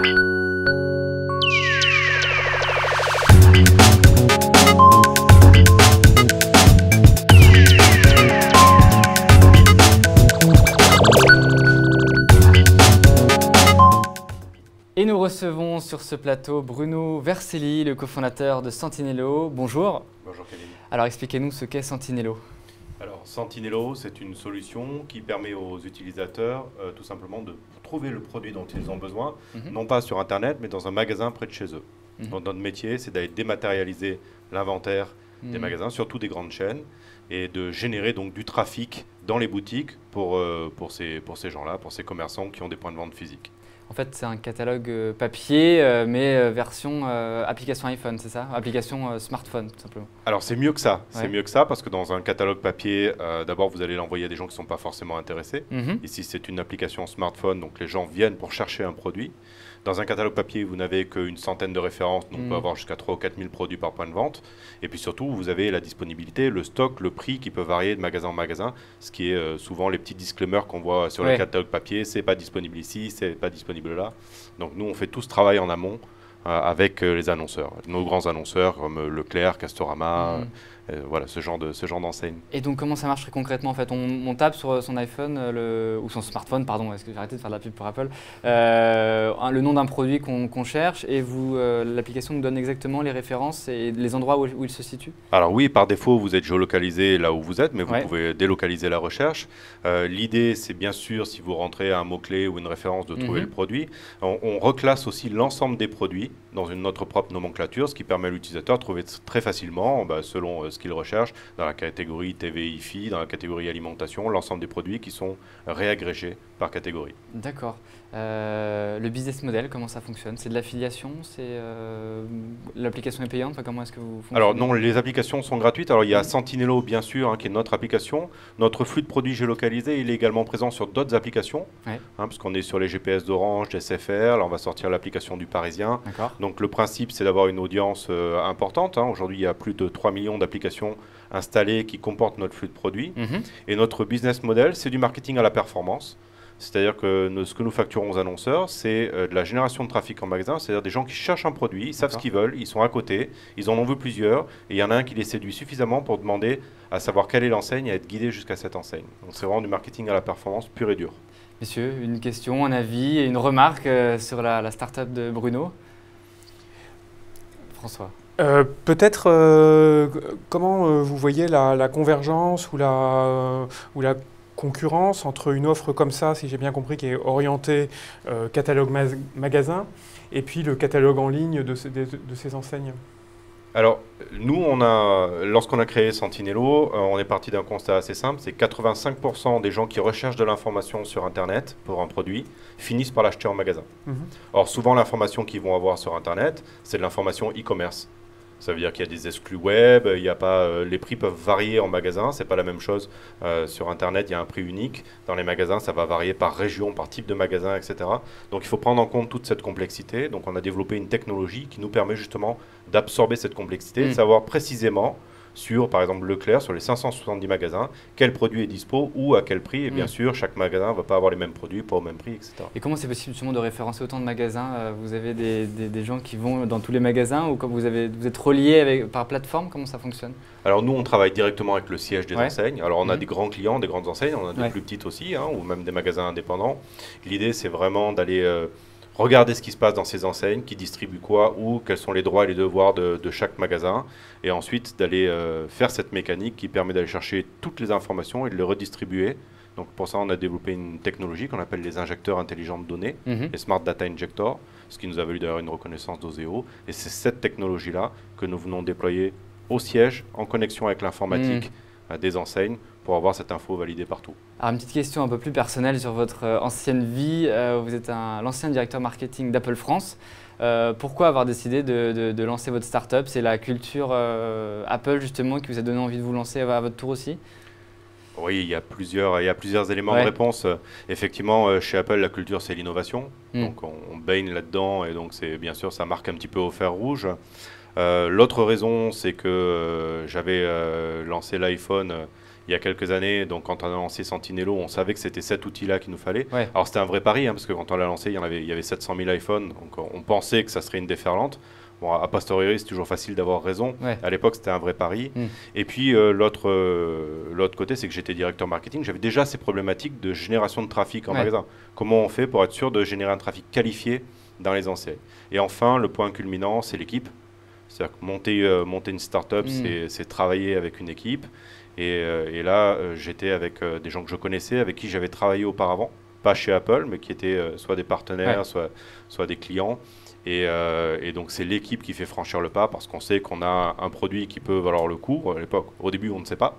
Et nous recevons sur ce plateau Bruno Vercelli, le cofondateur de Sentinello. Bonjour. Bonjour Kevin. Alors expliquez-nous ce qu'est Sentinello. Alors Sentinello, c'est une solution qui permet aux utilisateurs tout simplement de trouver le produit dont ils ont besoin, non pas sur Internet, mais dans un magasin près de chez eux. Donc, notre métier, c'est d'aller dématérialiser l'inventaire des magasins, surtout des grandes chaînes, et de générer donc du trafic dans les boutiques pour ces gens-là, pour ces commerçants qui ont des points de vente physiques. En fait, c'est un catalogue papier, mais version application iPhone, c'est ça? Application smartphone, tout simplement. Alors, c'est mieux que ça. Ouais. C'est mieux que ça parce que dans un catalogue papier, d'abord, vous allez l'envoyer à des gens qui ne sont pas forcément intéressés. Ici, c'est une application smartphone, donc les gens viennent pour chercher un produit. Dans un catalogue papier, vous n'avez qu'une centaine de références, donc on peut avoir jusqu'à 3 ou 4 000 produits par point de vente. Et puis surtout, vous avez la disponibilité, le stock, le prix qui peut varier de magasin en magasin, ce qui est souvent les petits disclaimers qu'on voit sur le catalogue papier, c'est pas disponible ici, c'est pas disponible là. Donc nous, on fait tout ce travail en amont avec les annonceurs, nos grands annonceurs comme Leclerc, Castorama, voilà, ce genre d'enseigne. Et donc comment ça marche très concrètement en fait? On tape sur son iPhone ou son smartphone, pardon, est-ce que j'ai arrêté de faire de la pub pour Apple, le nom d'un produit qu'on cherche et l'application nous donne exactement les références et les endroits où il se situe? Alors oui, par défaut, vous êtes géolocalisé là où vous êtes, mais vous pouvez délocaliser la recherche. L'idée, c'est bien sûr, si vous rentrez un mot-clé ou une référence, de trouver le produit. On reclasse aussi l'ensemble des produits dans notre propre nomenclature, ce qui permet à l'utilisateur de trouver très facilement, selon ce qu'il recherche, dans la catégorie TV IFI, dans la catégorie alimentation, l'ensemble des produits qui sont réagrégés par catégorie. D'accord. Le business model, comment ça fonctionne? C'est de l'affiliation? L'application est payante? Enfin, comment est-ce que vous fonctionnez? Alors non, les applications sont gratuites. Alors il y a Sentinello bien sûr, qui est notre application. Notre flux de produits géolocalisé, il est également présent sur d'autres applications, parce qu'on est sur les GPS d'Orange, d'SFR. Là on va sortir l'application du Parisien. Donc le principe, c'est d'avoir une audience importante. Aujourd'hui, il y a plus de 3 millions d'applications installées qui comportent notre flux de produits. Et notre business model, c'est du marketing à la performance. C'est-à-dire que ce que nous facturons aux annonceurs, c'est de la génération de trafic en magasin, c'est-à-dire des gens qui cherchent un produit, ils savent ce qu'ils veulent, ils sont à côté, ils en ont vu plusieurs, et il y en a un qui les séduit suffisamment pour demander à savoir quelle est l'enseigne et être guidé jusqu'à cette enseigne. Donc c'est vraiment du marketing à la performance pur et dur. Messieurs, une question, un avis et une remarque sur la start-up de Bruno? François. Peut-être comment vous voyez la convergence ou la concurrence entre une offre comme ça, si j'ai bien compris, qui est orientée catalogue magasin, et puis le catalogue en ligne de ces enseignes? Alors, nous, lorsqu'on a créé Sentinello, on est parti d'un constat assez simple, c'est 85% des gens qui recherchent de l'information sur Internet pour un produit finissent par l'acheter en magasin. Or, souvent, l'information qu'ils vont avoir sur Internet, c'est de l'information e-commerce. Ça veut dire qu'il y a des exclus web, il y a pas, les prix peuvent varier en magasin, c'est pas la même chose. Sur Internet, il y a un prix unique. Dans les magasins, ça va varier par région, par type de magasin, etc. Donc il faut prendre en compte toute cette complexité. Donc on a développé une technologie qui nous permet justement d'absorber cette complexité, de savoir précisément sur, par exemple, Leclerc, sur les 570 magasins, quel produit est dispo, ou à quel prix. Et bien sûr, chaque magasin ne va pas avoir les mêmes produits, pas au même prix, etc. Et comment c'est possible justement de référencer autant de magasins? Vous avez des gens qui vont dans tous les magasins, ou comme vous êtes relié par plateforme? Comment ça fonctionne? Alors nous, on travaille directement avec le siège des enseignes. Alors on a des grands clients, des grandes enseignes, on a des plus petites aussi, ou même des magasins indépendants. L'idée, c'est vraiment d'aller regarder ce qui se passe dans ces enseignes, qui distribuent quoi, ou quels sont les droits et les devoirs de chaque magasin, et ensuite d'aller faire cette mécanique qui permet d'aller chercher toutes les informations et de les redistribuer. Donc pour ça, on a développé une technologie qu'on appelle les injecteurs intelligents de données, les Smart Data Injectors, ce qui nous a valu d'ailleurs une reconnaissance d'Oseo. Et c'est cette technologie-là que nous venons déployer au siège, en connexion avec l'informatique des enseignes, pour avoir cette info validée partout. Alors une petite question un peu plus personnelle sur votre ancienne vie. Vous êtes l'ancien directeur marketing d'Apple France. Pourquoi avoir décidé de lancer votre start-up? C'est la culture Apple justement qui vous a donné envie de vous lancer à votre tour aussi? Oui, il y a plusieurs éléments de réponse. Effectivement, chez Apple, la culture, c'est l'innovation. Donc on baigne là-dedans et donc bien sûr, ça marque un petit peu au fer rouge. L'autre raison, c'est que j'avais lancé l'iPhone il y a quelques années, donc quand on a lancé Sentinello, on savait que c'était cet outil-là qu'il nous fallait. Ouais. Alors c'était un vrai pari, hein, parce que quand on l'a lancé, il y avait 700 000 iPhones, donc on pensait que ça serait une déferlante. Bon, a posteriori, c'est toujours facile d'avoir raison. Ouais. À l'époque, c'était un vrai pari. Et puis, l'autre côté, c'est que j'étais directeur marketing. J'avais déjà ces problématiques de génération de trafic en magasin. Comment on fait pour être sûr de générer un trafic qualifié dans les enseignes? Et enfin, le point culminant, c'est l'équipe. C'est-à-dire que monter une start-up, c'est travailler avec une équipe. Et là, j'étais avec des gens que je connaissais, avec qui j'avais travaillé auparavant. Pas chez Apple, mais qui étaient soit des partenaires, soit des clients. Et donc, c'est l'équipe qui fait franchir le pas parce qu'on sait qu'on a un produit qui peut valoir le coup. À l'époque, au début, on ne sait pas.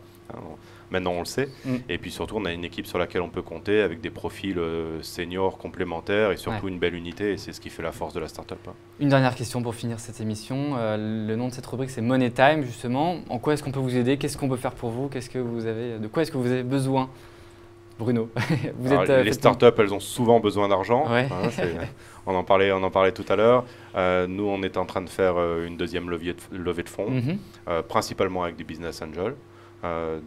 Maintenant, on le sait. Et puis surtout, on a une équipe sur laquelle on peut compter avec des profils seniors complémentaires et surtout une belle unité. Et c'est ce qui fait la force de la startup. Une dernière question pour finir cette émission. Le nom de cette rubrique, c'est Money Time, justement. En quoi est-ce qu'on peut vous aider? Qu'est-ce qu'on peut faire pour vous? De quoi est-ce que vous avez besoin? Bruno, les startups, elles ont souvent besoin d'argent. Ouais. On en parlait tout à l'heure. Nous, on est en train de faire une deuxième levée de fonds, principalement avec des business angels.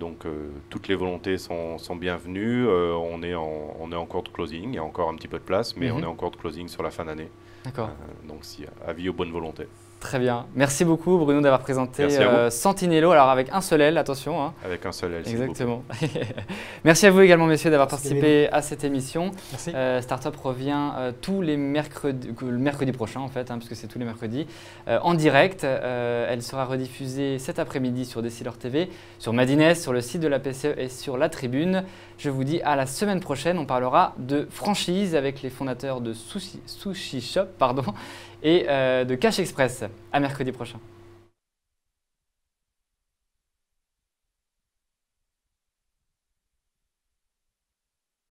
Donc, toutes les volontés sont bienvenues. On est en cours de closing. Il y a encore un petit peu de place, mais on est en cours de closing sur la fin d'année. D'accord. Donc, avis aux bonnes volontés. Très bien. Merci beaucoup, Bruno, d'avoir présenté Sentinello. Alors, avec un seul L, attention. Hein. Avec un seul L, exactement. Merci à vous également, messieurs, d'avoir participé à cette émission. Merci. Startup revient tous les mercredis, le mercredi prochain, en fait, puisque c'est tous les mercredis, en direct. Elle sera rediffusée cet après-midi sur Décideur TV, sur Madines, sur le site de la PCE et sur La Tribune. Je vous dis à la semaine prochaine. On parlera de franchise avec les fondateurs de Sushi Shop et de Cash Express. À mercredi prochain.